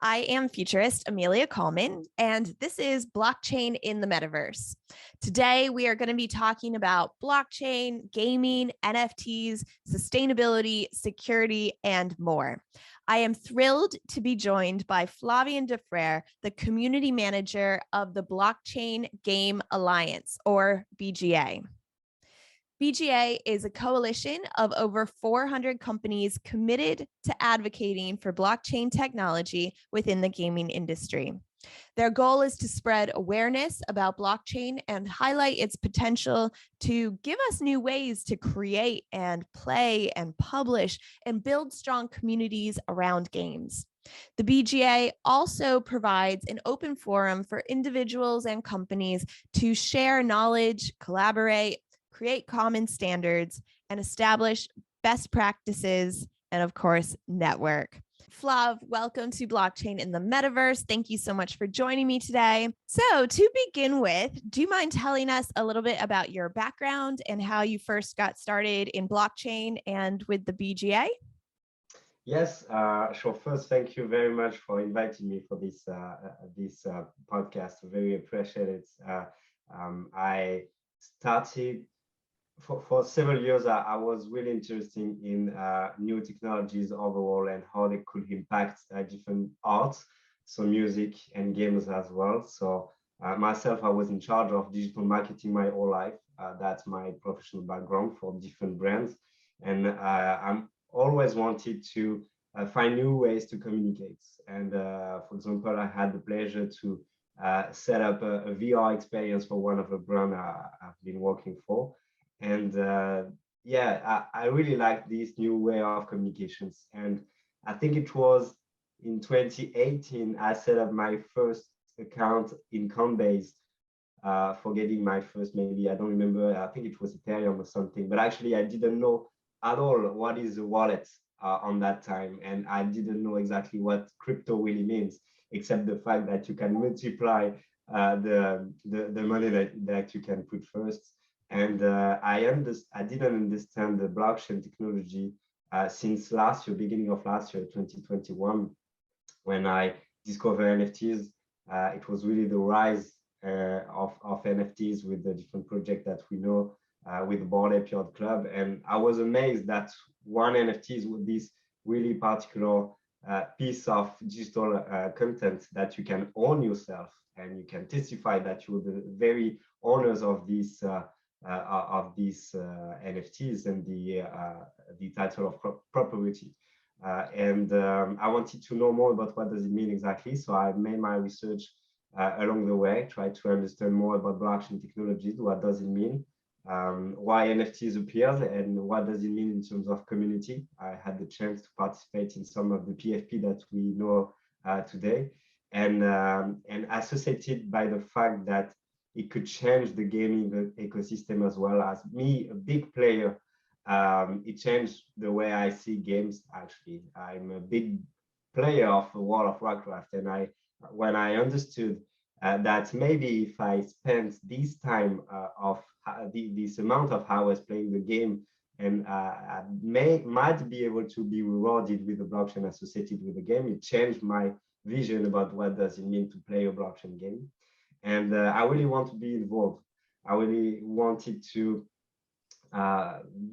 I am Futurist Amelia Kallman, and this is Blockchain in the Metaverse. Today, we are going to be talking about blockchain, gaming, NFTs, sustainability, security, and more. I am thrilled to be joined by Flavien Defraire, the community manager of the Blockchain Game Alliance, or BGA. BGA is a coalition of over 400 companies committed to advocating for blockchain technology within the gaming industry. Their goal is to spread awareness about blockchain and highlight its potential to give us new ways to create and play and publish and build strong communities around games. The BGA also provides an open forum for individuals and companies to share knowledge, collaborate, create common standards, and establish best practices, and of course, network. Flav, welcome to Blockchain in the Metaverse. Thank you so much for joining me today. So to begin with, do you mind telling us a little bit about your background and how you first got started in blockchain and with the BGA? Yes, sure. First, thank you very much for inviting me for this podcast. Very appreciate it. I started for several years. I was really interested in new technologies overall and how they could impact different arts, so music and games as well. So myself, I was in charge of digital marketing my whole life. That's my professional background for different brands, and I'm always wanted to find new ways to communicate. And for example, I had the pleasure to set up a VR experience for one of the brands I've been working for. And I really like this new way of communications. And I think it was in 2018, I set up my first account in Coinbase for getting my first, maybe, I don't remember, I think it was Ethereum or something, but actually I didn't know at all what is a wallet on that time. And I didn't know exactly what crypto really means, except the fact that you can multiply the money that you can put first. And I didn't understand the blockchain technology since last year, beginning of last year, 2021, when I discovered NFTs. It was really the rise of NFTs with the different projects that we know with the Bored Ape Yacht Club. And I was amazed that one NFT with this really particular piece of digital content that you can own yourself, and you can testify that you're the very owners of these NFTs and the title of property. I wanted to know more about what does it mean exactly. So I made my research along the way, tried to understand more about blockchain technologies. What does it mean? Why NFTs appears, and what does it mean in terms of community? I had the chance to participate in some of the PFP that we know today, and associated by the fact that it could change the gaming ecosystem as well. As me, a big player, it changed the way I see games. Actually, I'm a big player of World of Warcraft, and when I understood that maybe if I spent this time of this amount of hours playing the game, and I might be able to be rewarded with the blockchain associated with the game, it changed my vision about what does it mean to play a blockchain game. And I really want to be involved. I really wanted to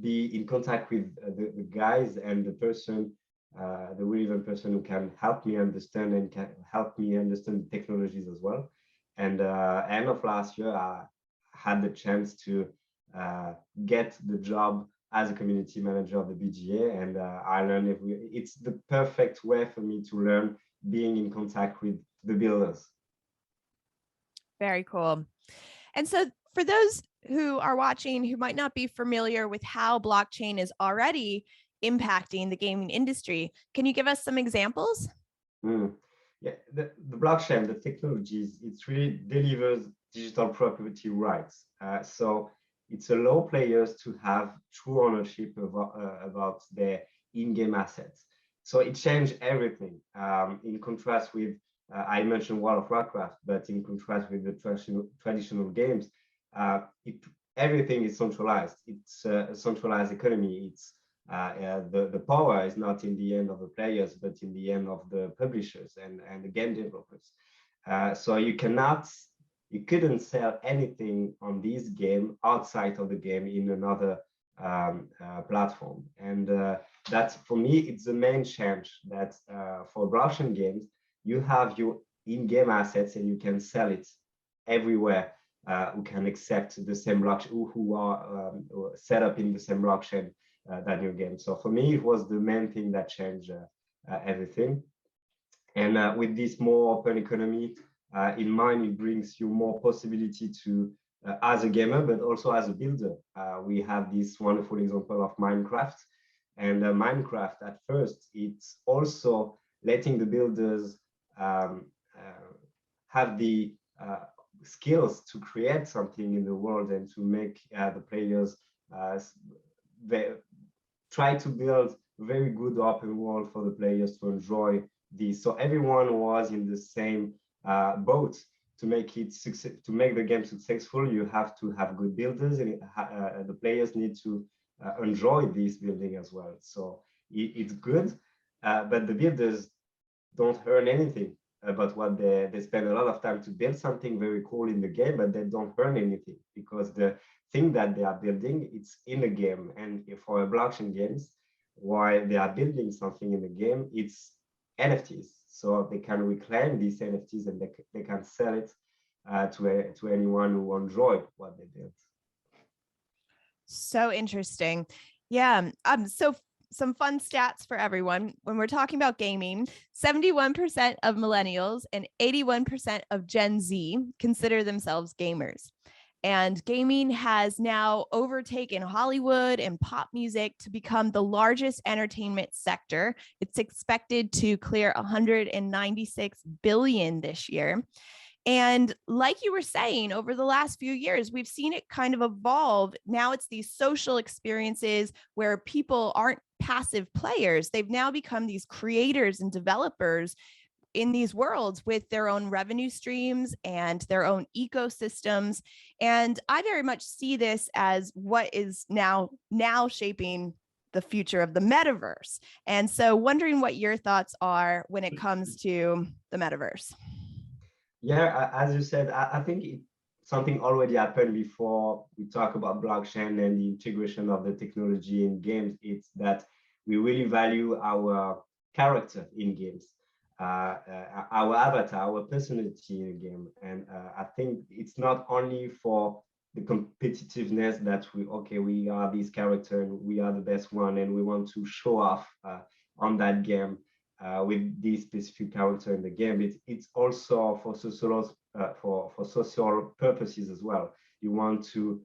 be in contact with the guys and the person, the relevant person who can help me understand and can help me understand the technologies as well. And end of last year, I had the chance to get the job as a community manager of the BGA, and I learned it's the perfect way for me to learn, being in contact with the builders. Very cool. And so for those who are watching who might not be familiar with how blockchain is already impacting the gaming industry, can you give us some examples? Yeah, the blockchain, the technologies, it really delivers digital property rights. So it's allow players to have true ownership about their in-game assets. So it changed everything. In contrast with, I mentioned World of Warcraft, but in contrast with the traditional games, everything is centralized. It's a centralized economy. It's The power is not in the end of the players, but in the end of the publishers and the game developers. So you couldn't sell anything on this game outside of the game in another platform. And that's, for me, it's the main change, that for blockchain games, you have your in-game assets and you can sell it everywhere who can accept the same blockchain, who are set up in the same blockchain that your game. So for me, it was the main thing that changed everything. And with this more open economy in mind, it brings you more possibility to, as a gamer, but also as a builder. We have this wonderful example of Minecraft. And Minecraft, at first, it's also letting the builders have the skills to create something in the world and to make the players try to build a very good open world for the players to enjoy this. So everyone was in the same boat. To make the game successful, you have to have good builders, and the players need to enjoy this building as well. So it's good, but the builders don't earn anything about what they spend a lot of time to build something very cool in the game, but they don't earn anything because the thing that they are building, it's in the game. And for a blockchain games, while they are building something in the game, it's NFTs. So they can reclaim these NFTs and they can sell it to anyone who enjoyed what they built. So interesting. Yeah. So some fun stats for everyone. When we're talking about gaming, 71% of millennials and 81% of Gen Z consider themselves gamers. And gaming has now overtaken Hollywood and pop music to become the largest entertainment sector. It's expected to clear 196 billion this year. And like you were saying, over the last few years, we've seen it kind of evolve. Now it's these social experiences where people aren't passive players. They've now become these creators and developers in these worlds with their own revenue streams and their own ecosystems. And I very much see this as what is now shaping the future of the metaverse. And so wondering what your thoughts are when it comes to the metaverse. Yeah, as you said, I think something already happened before we talk about blockchain and the integration of the technology in games. It's that we really value our character in games, our avatar, our personality in a game. And I think it's not only for the competitiveness that we are this character and we are the best one and we want to show off on that game. With this specific character in the game, it's also for social purposes as well. You want to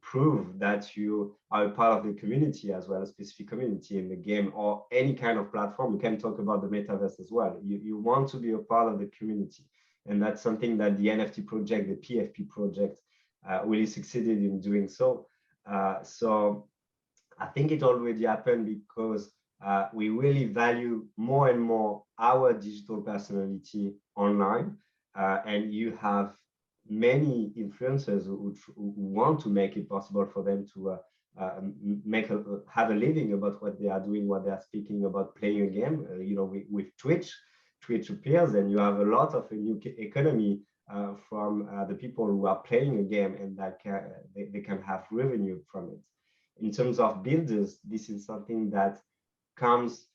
prove that you are a part of the community as well, a specific community in the game or any kind of platform. We can talk about the metaverse as well. You want to be a part of the community, and that's something that the NFT project, the PFP project, really succeeded in doing so. So I think it already happened because we really value more and more our digital personality online, and you have many influencers who want to make it possible for them to have a living about what they are doing, what they are speaking about, playing a game. With Twitch appears, and you have a lot of a new economy from the people who are playing a game, and that they can have revenue from it. In terms of builders, this is something that comes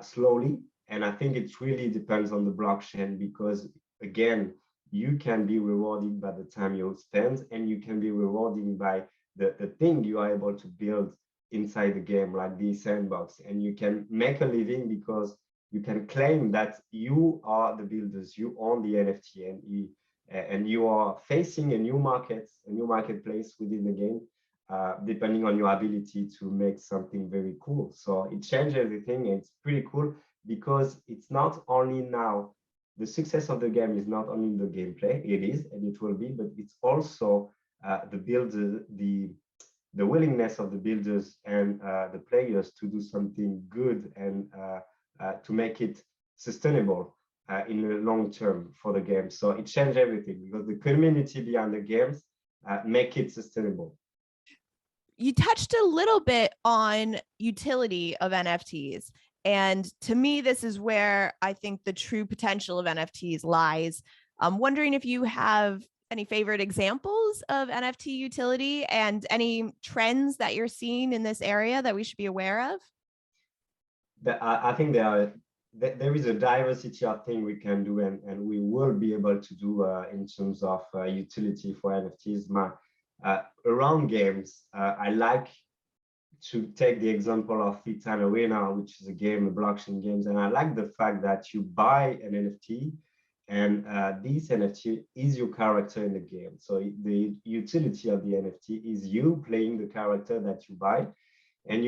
slowly, and I think it really depends on the blockchain, because again, you can be rewarded by the time you spend, and you can be rewarded by the thing you are able to build inside the game, like the sandbox, and you can make a living because you can claim that you are the builders, you own the NFT, and you are facing a new marketplace within the game, depending on your ability to make something very cool. So it changed everything, and it's pretty cool because it's not only now, the success of the game is not only the gameplay, it is, and it will be, but it's also the willingness of the builders and the players to do something good and to make it sustainable in the long term for the game. So it changed everything because the community behind the games make it sustainable. You touched a little bit on utility of NFTs. And to me, this is where I think the true potential of NFTs lies. I'm wondering if you have any favorite examples of NFT utility and any trends that you're seeing in this area that we should be aware of. I think there is a diversity of things we can do, and we will be able to do in terms of utility for NFTs. Around games, I like to take the example of Thetan Arena, which is a game, a blockchain games, and I like the fact that you buy an NFT, and this NFT is your character in the game. So the utility of the NFT is you playing the character that you buy, and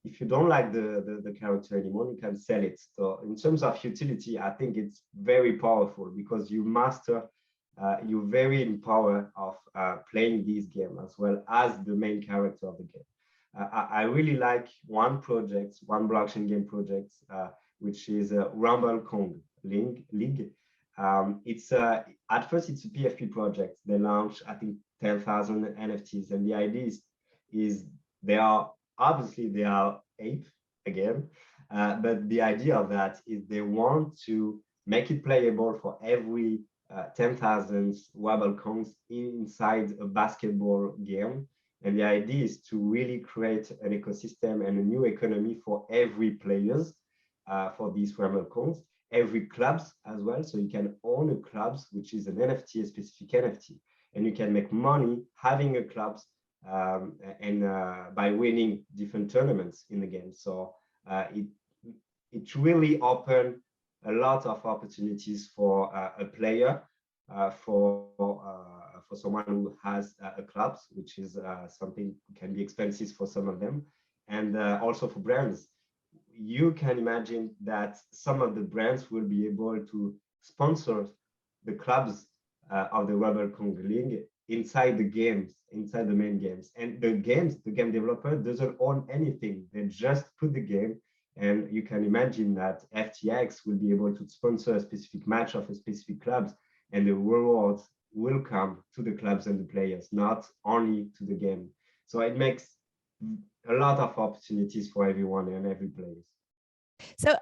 if you don't like the character anymore, you can sell it. So in terms of utility, I think it's very powerful because you master, you're very in power of playing this game as well as the main character of the game. I really like one blockchain game project, which is Rumble Kong League. It's at first it's a PFP project. They launched, I think, 10,000 NFTs, and the idea is they are ape again, but the idea of that is they want to make it playable for every 10,000 Wobble Kongs inside a basketball game. And the idea is to really create an ecosystem and a new economy for every players for these Wobble Kongs, every clubs as well. So you can own a clubs, which is an NFT, a specific NFT, and you can make money having a clubs and by winning different tournaments in the game. So it really opened a lot of opportunities for a player, for someone who has a club, which is something can be expensive for some of them, and also for brands. You can imagine that some of the brands will be able to sponsor the clubs of the Wobble Kong League inside the games, inside the main games. And the game developer doesn't own anything. They just put the game, and you can imagine that FTX will be able to sponsor a specific match of a specific clubs, and the rewards will come to the clubs and the players, not only to the game. So it makes a lot of opportunities for everyone and every player. So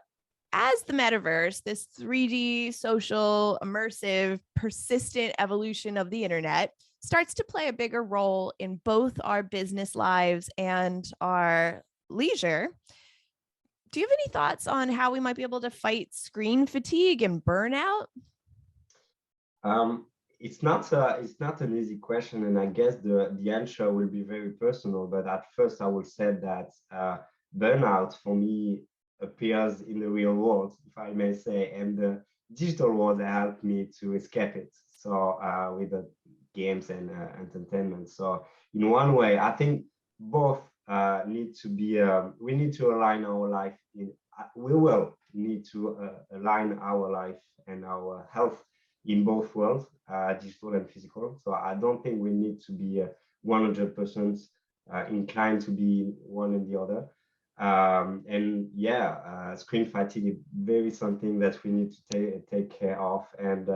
as the metaverse, this 3D, social, immersive, persistent evolution of the internet starts to play a bigger role in both our business lives and our leisure, do you have any thoughts on how we might be able to fight screen fatigue and burnout? It's not an easy question, and I guess the answer will be very personal. But at first, I will say that burnout for me appears in the real world, if I may say, and the digital world helped me to escape it. So with the games and entertainment. So in one way, I think both need to be. We need to align our life. We will need to align our life and our health in both worlds, digital and physical. So I don't think we need to be 100% inclined to be one and the other. And yeah, screen fatigue is very something that we need to take care of. And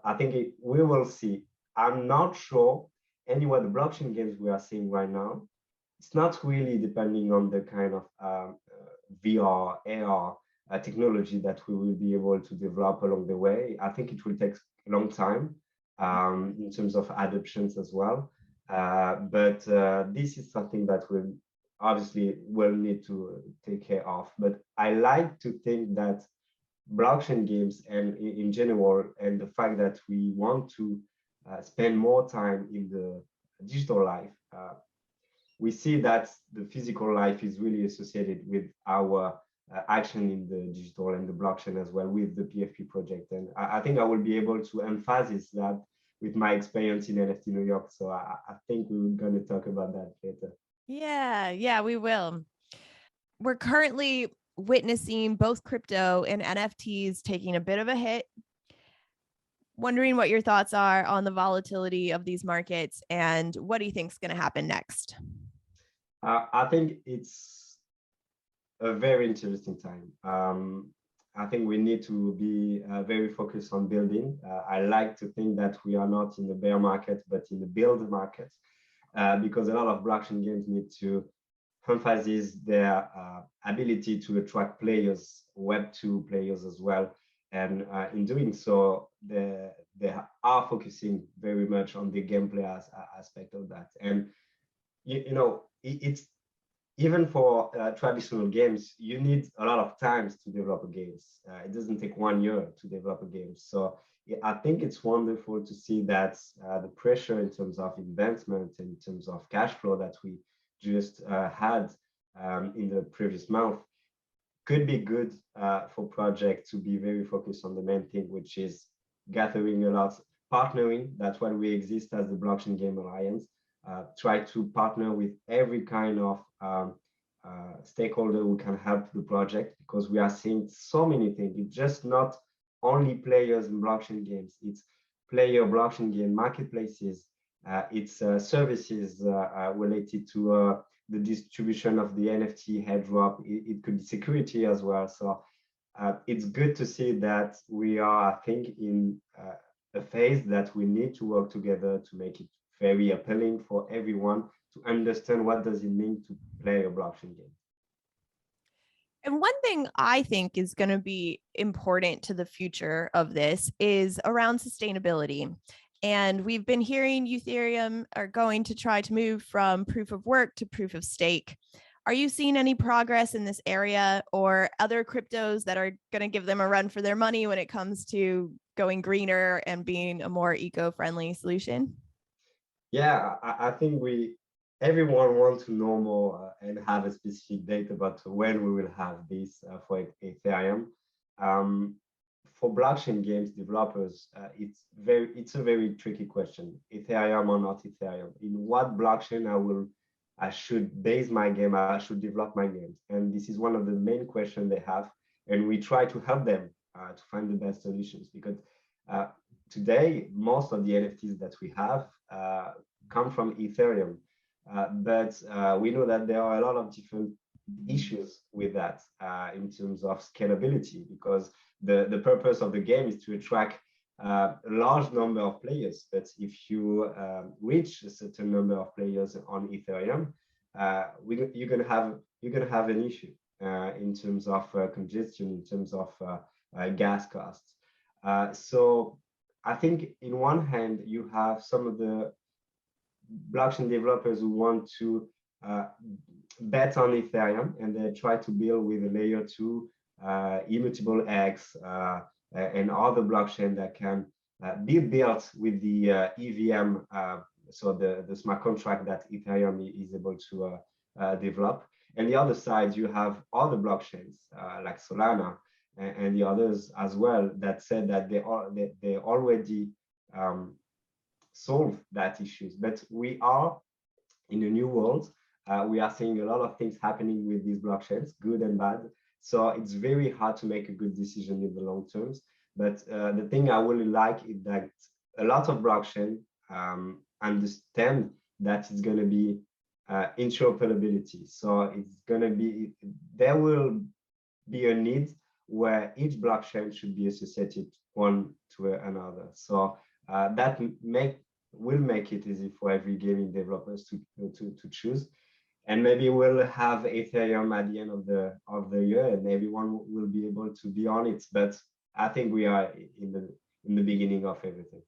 I think we will see. I'm not sure anyway, the blockchain games we are seeing right now, it's not really depending on the kind of VR, AR technology that we will be able to develop along the way. I think it will take a long time in terms of adoptions as well. But this is something that we obviously will need to take care of. But I like to think that blockchain games and in general, and the fact that we want to spend more time in the digital life, we see that the physical life is really associated with our action in the digital and the blockchain as well with the PFP project. And I think I will be able to emphasize that with my experience in NFT New York. So I think we're going to talk about that later. Yeah, we will. We're currently witnessing both crypto and NFTs taking a bit of a hit. Wondering what your thoughts are on the volatility of these markets and what do you think is going to happen next? I think it's a very interesting time. I think we need to be very focused on building. I like to think that we are not in the bear market, but in the build market. because a lot of blockchain games need to emphasize their ability to attract players, Web2 players as well. And in doing so, they are focusing very much on the gameplay aspect of that. And it's even for traditional games, you need a lot of time to develop a game. It doesn't take 1 year to develop a game. So I think it's wonderful to see that the pressure in terms of investment, in terms of cash flow that we just had in the previous month could be good for projects to be very focused on the main thing, which is gathering a lot, partnering. That's why we exist as the Blockchain Game Alliance. Try to partner with every kind of stakeholder who can help the project, because we are seeing so many things. It's just not only players in blockchain games, it's player blockchain game marketplaces, it's services related to the distribution of the NFT airdrop. It could be security as well. So it's good to see that we are, I think, in a phase that we need to work together to make it very appealing for everyone to understand what does it mean to play a blockchain game. And one thing I think is going to be important to the future of this is around sustainability. And we've been hearing Ethereum are going to try to move from proof of work to proof of stake. Are you seeing any progress in this area, or other cryptos that are going to give them a run for their money when it comes to going greener and being a more eco-friendly solution? Yeah, I think everyone wants to know more and have a specific date about when we will have this for Ethereum. For blockchain games developers, it's a very tricky question. Ethereum or not Ethereum? In what blockchain I should base my game? I should develop my games, and this is one of the main questions they have. And we try to help them to find the best solutions, because today most of the NFTs that we have come from Ethereum, but we know that there are a lot of different issues with that in terms of scalability, because the purpose of the game is to attract a large number of players. But if you reach a certain number of players on Ethereum, you're gonna have an issue in terms of congestion, in terms of gas costs. So I think in one hand you have some of the blockchain developers who want to bet on Ethereum, and they try to build with a layer 2 immutable X and other blockchain that can be built with the EVM, so the smart contract that Ethereum is able to develop. And the other side, you have other blockchains like Solana and the others as well that said that they already solve that issues. But we are in a new world. We are seeing a lot of things happening with these blockchains, good and bad. So it's very hard to make a good decision in the long terms. But the thing I really like is that a lot of blockchain understand that it's going to be interoperability. So it's going to be, there will be a need where each blockchain should be associated one to another. So that will make it easy for every gaming developers to choose. And maybe we'll have Ethereum at the end of the year, and everyone will be able to be on it. But I think we are in the beginning of everything.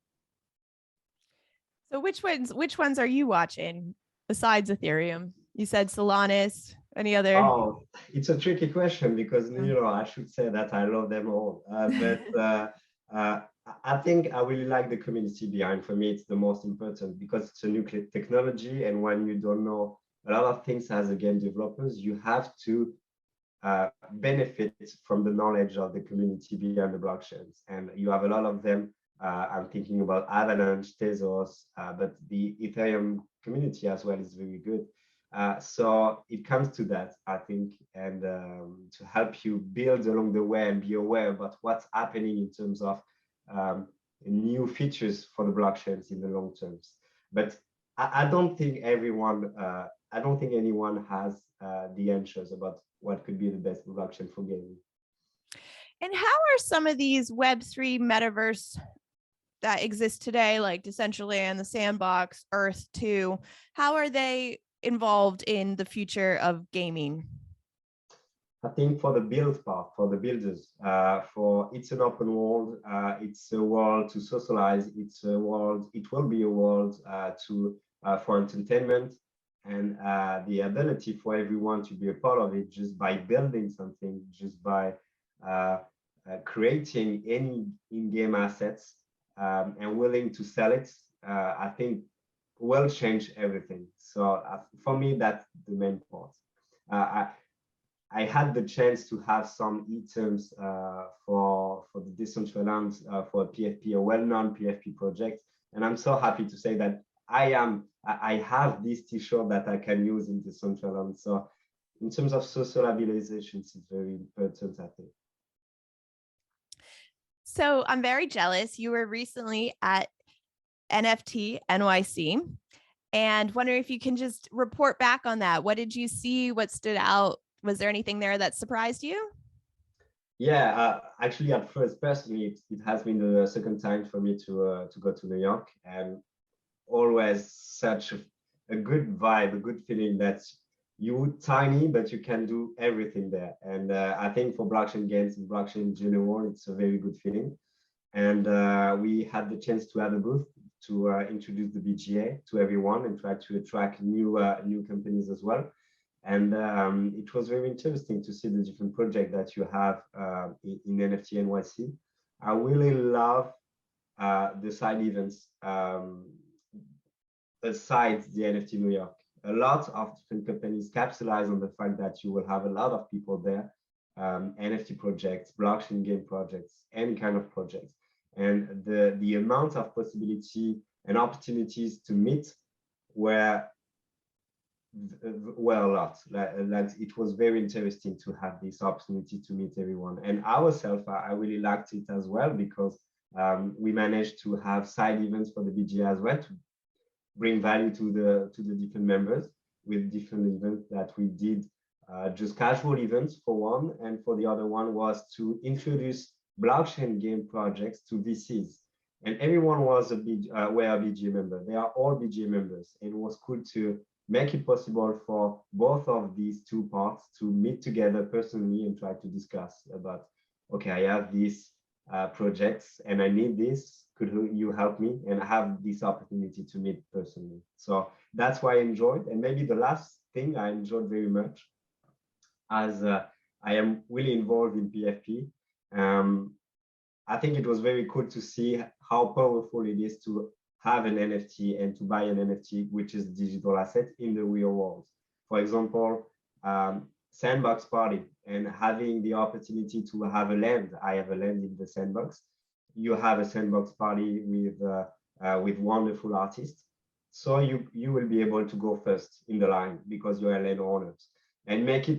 So which ones are you watching besides Ethereum? You said Solana. Any other? Oh, it's a tricky question, because I should say that I love them all. But I think I really like the community behind. For me, it's the most important, because it's a new technology, and when you don't know a lot of things as a game developers, you have to benefit from the knowledge of the community behind the blockchains. And you have a lot of them. I'm thinking about Avalanche, Tezos, but the Ethereum community as well is very good. So it comes to that, I think, and to help you build along the way and be aware about what's happening in terms of new features for the blockchains in the long terms. But I don't think I don't think anyone has the answers about what could be the best blockchain for gaming. And how are some of these Web3 metaverse that exist today, like Decentraland, the Sandbox, Earth 2, how are they involved in the future of gaming? I think for the build part, for the builders, it's an open world. It's a world to socialize. It's a world. It will be a world for entertainment, and the ability for everyone to be a part of it just by building something, just by creating any in-game assets and willing to sell it. I think will change everything. So for me, that's the main part. I had the chance to have some items for the Decentraland for a PFP, a well-known PFP project, and I'm so happy to say that I have this T-shirt that I can use in Decentraland. So, in terms of socialization, it's very important, I think. So I'm very jealous. You were recently at NFT NYC, and wondering if you can just report back on that. What did you see? What stood out? Was there anything there that surprised you? Yeah, actually, at first, personally, it has been the second time for me to go to New York, and always such a good vibe, a good feeling that you're tiny, but you can do everything there. And I think for blockchain games and blockchain in general, it's a very good feeling. And we had the chance to have a booth to introduce the BGA to everyone and try to attract new companies as well. And it was very interesting to see the different projects that you have in NFT NYC. I really love the side events aside the NFT New York. A lot of different companies capitalize on the fact that you will have a lot of people there, NFT projects, blockchain game projects, any kind of projects. And the amount of possibility and opportunities to meet were a lot. Like it was very interesting to have this opportunity to meet everyone. And ourselves, I really liked it as well because we managed to have side events for the BGA as well to bring value to the different members with different events that we did, just casual events for one, and for the other one was to introduce blockchain game projects to VCs. And everyone was were a BGA member. They are all BGA members, and it was cool to make it possible for both of these two parts to meet together personally and try to discuss about, okay, I have these projects and I need this. Could you help me? And I have this opportunity to meet personally. So that's why I enjoyed. And maybe the last thing I enjoyed very much, as I am really involved in PFP, I think it was very cool to see how powerful it is to have an NFT and to buy an NFT, which is a digital asset in the real world. For example, Sandbox Party and having the opportunity to have a land. I have a land in the Sandbox. You have a Sandbox Party with wonderful artists. So you will be able to go first in the line because you're a landowners and make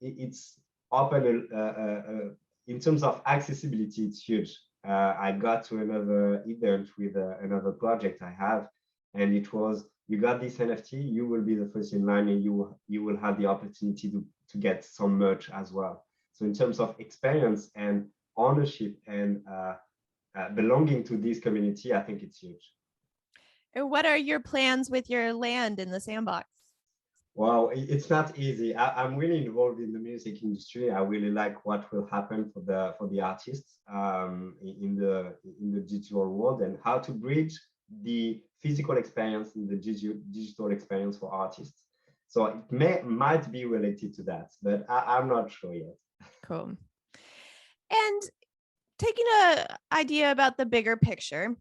it's open in terms of accessibility, it's huge. I got to another event with another project I have, and it was, you got this NFT, you will be the first in line, and you will have the opportunity to get some merch as well. So in terms of experience and ownership and belonging to this community, I think it's huge. And what are your plans with your land in the Sandbox? Well, it's not easy. I'm really involved in the music industry. I really like what will happen for the artists in the digital world and how to bridge the physical experience and the digital experience for artists. So it might be related to that, but I'm not sure yet. Cool. And taking an idea about the bigger picture,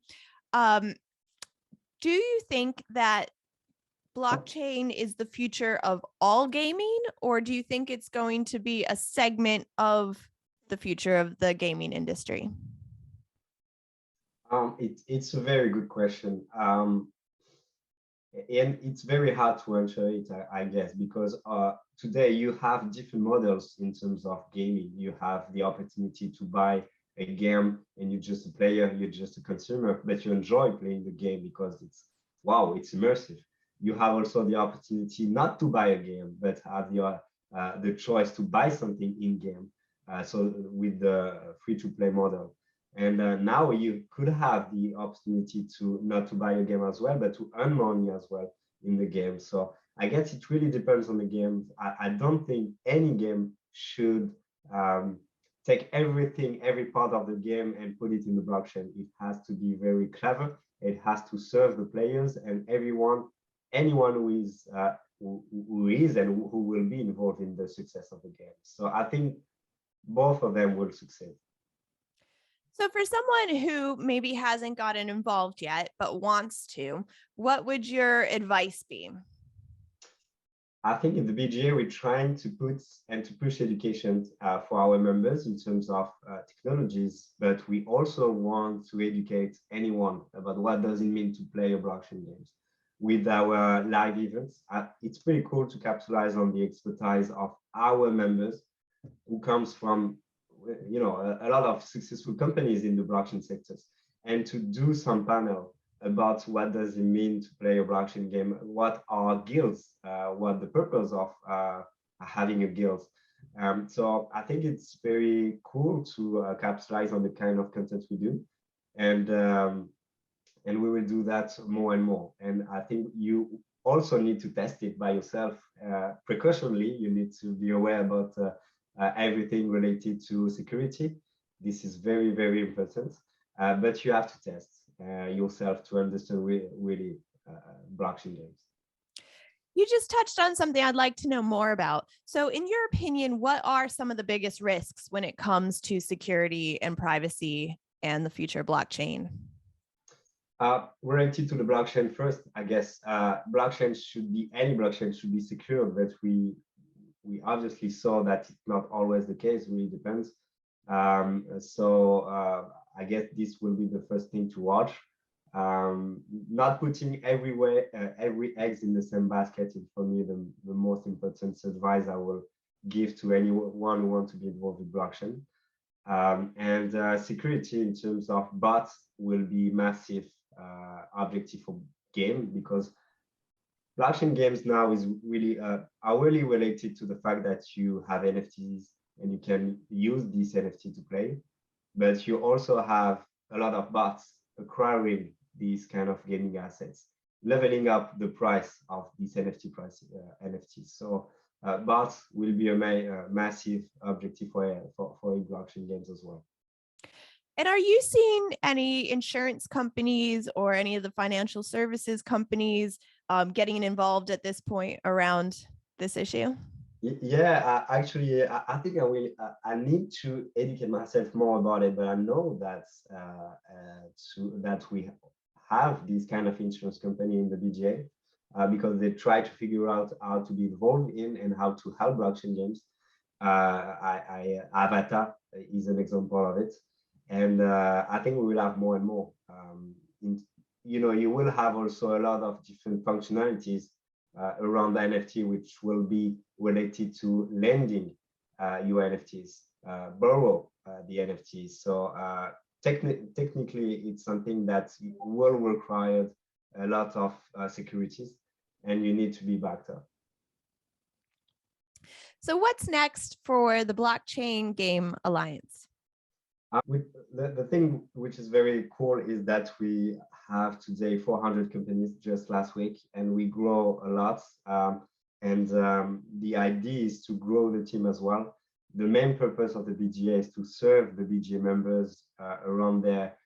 do you think that blockchain is the future of all gaming, or do you think it's going to be a segment of the future of the gaming industry? It's a very good question. And it's very hard to answer it, I guess, because today you have different models in terms of gaming. You have the opportunity to buy a game and you're just a player, you're just a consumer, but you enjoy playing the game because it's immersive. You have also the opportunity not to buy a game, but have the choice to buy something in game. So with the free-to-play model. And now you could have the opportunity to not to buy a game as well, but to earn money as well in the game. So I guess it really depends on the game. I don't think any game should take everything, every part of the game and put it in the blockchain. It has to be very clever. It has to serve the players and anyone who is and who will be involved in the success of the game. So I think both of them will succeed. So for someone who maybe hasn't gotten involved yet, but wants to, what would your advice be? I think in the BGA, we're trying to put and to push education for our members in terms of technologies, but we also want to educate anyone about what does it mean to play a blockchain games. With our live events, it's pretty cool to capitalize on the expertise of our members who comes from a lot of successful companies in the blockchain sectors, and to do some panel about what does it mean to play a blockchain game, what are guilds, what the purpose of having a guild. So I think it's very cool to capitalize on the kind of content we do, and we will do that more and more. And I think you also need to test it by yourself precautionally. You need to be aware about everything related to security. This is very, very important, but you have to test yourself to understand really blockchain games. You just touched on something I'd like to know more about. So in your opinion, what are some of the biggest risks when it comes to security and privacy and the future blockchain? Related to the blockchain first, I guess any blockchain should be secure, but we obviously saw that it's not always the case. It really depends. So I guess this will be the first thing to watch. Not putting every egg in the same basket is for me the most important advice I will give to anyone who wants to be involved with blockchain. And security in terms of bots will be massive objective for game, because blockchain games now are really related to the fact that you have NFTs and you can use these NFT to play, but you also have a lot of bots acquiring these kind of gaming assets, leveling up the price of these NFTs. So bots will be a massive objective for blockchain games as well. And are you seeing any insurance companies or any of the financial services companies getting involved at this point around this issue? Yeah, actually, I think I need to educate myself more about it, but I know that that we have this kind of insurance company in the BGA because they try to figure out how to be involved in and how to help blockchain games. Avatar is an example of it. And I think we will have more and more. You will have also a lot of different functionalities around the NFT, which will be related to lending your NFTs, borrow the NFTs. So technically, it's something that will require a lot of securities, and you need to be backed up. So what's next for the Blockchain Game Alliance? The thing which is very cool is that we have today 400 companies just last week, and we grow a lot. The idea is to grow the team as well. The main purpose of the BGA is to serve the BGA members around their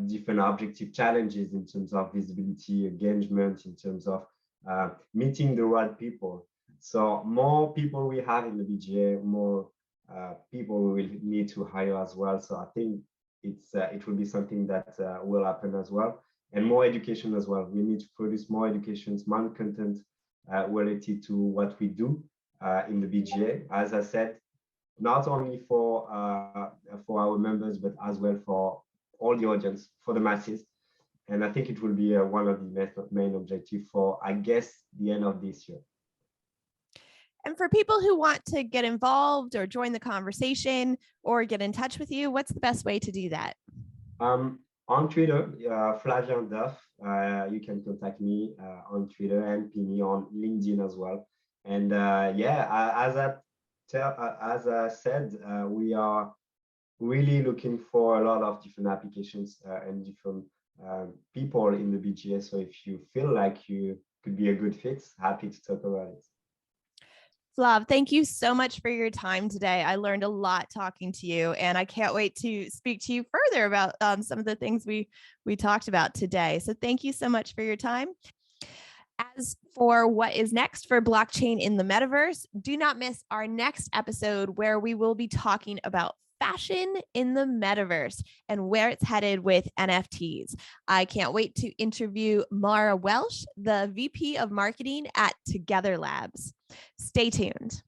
different objective challenges in terms of visibility, engagement, in terms of meeting the right people. So more people we have in the BGA, more people we will need to hire as well. So I think it will be something that will happen as well, and more education as well. We need to produce more education, more content related to what we do in the BGA. As I said, not only for our members, but as well for all the audience, for the masses. And I think it will be one of the main objectives for, I guess, the end of this year. And for people who want to get involved or join the conversation or get in touch with you, what's the best way to do that? On Twitter, Flavien Defraire, you can contact me on Twitter and pin me on LinkedIn as well. And yeah, as I said, we are really looking for a lot of different applications and different people in the BGA. So if you feel like you could be a good fit, happy to talk about it. Flav, thank you so much for your time today. I learned a lot talking to you, and I can't wait to speak to you further about some of the things we talked about today. So thank you so much for your time. As for what is next for blockchain in the metaverse, do not miss our next episode where we will be talking about fashion in the metaverse and where it's headed with NFTs. I can't wait to interview Mara Welsh, the VP of Marketing at Together Labs. Stay tuned.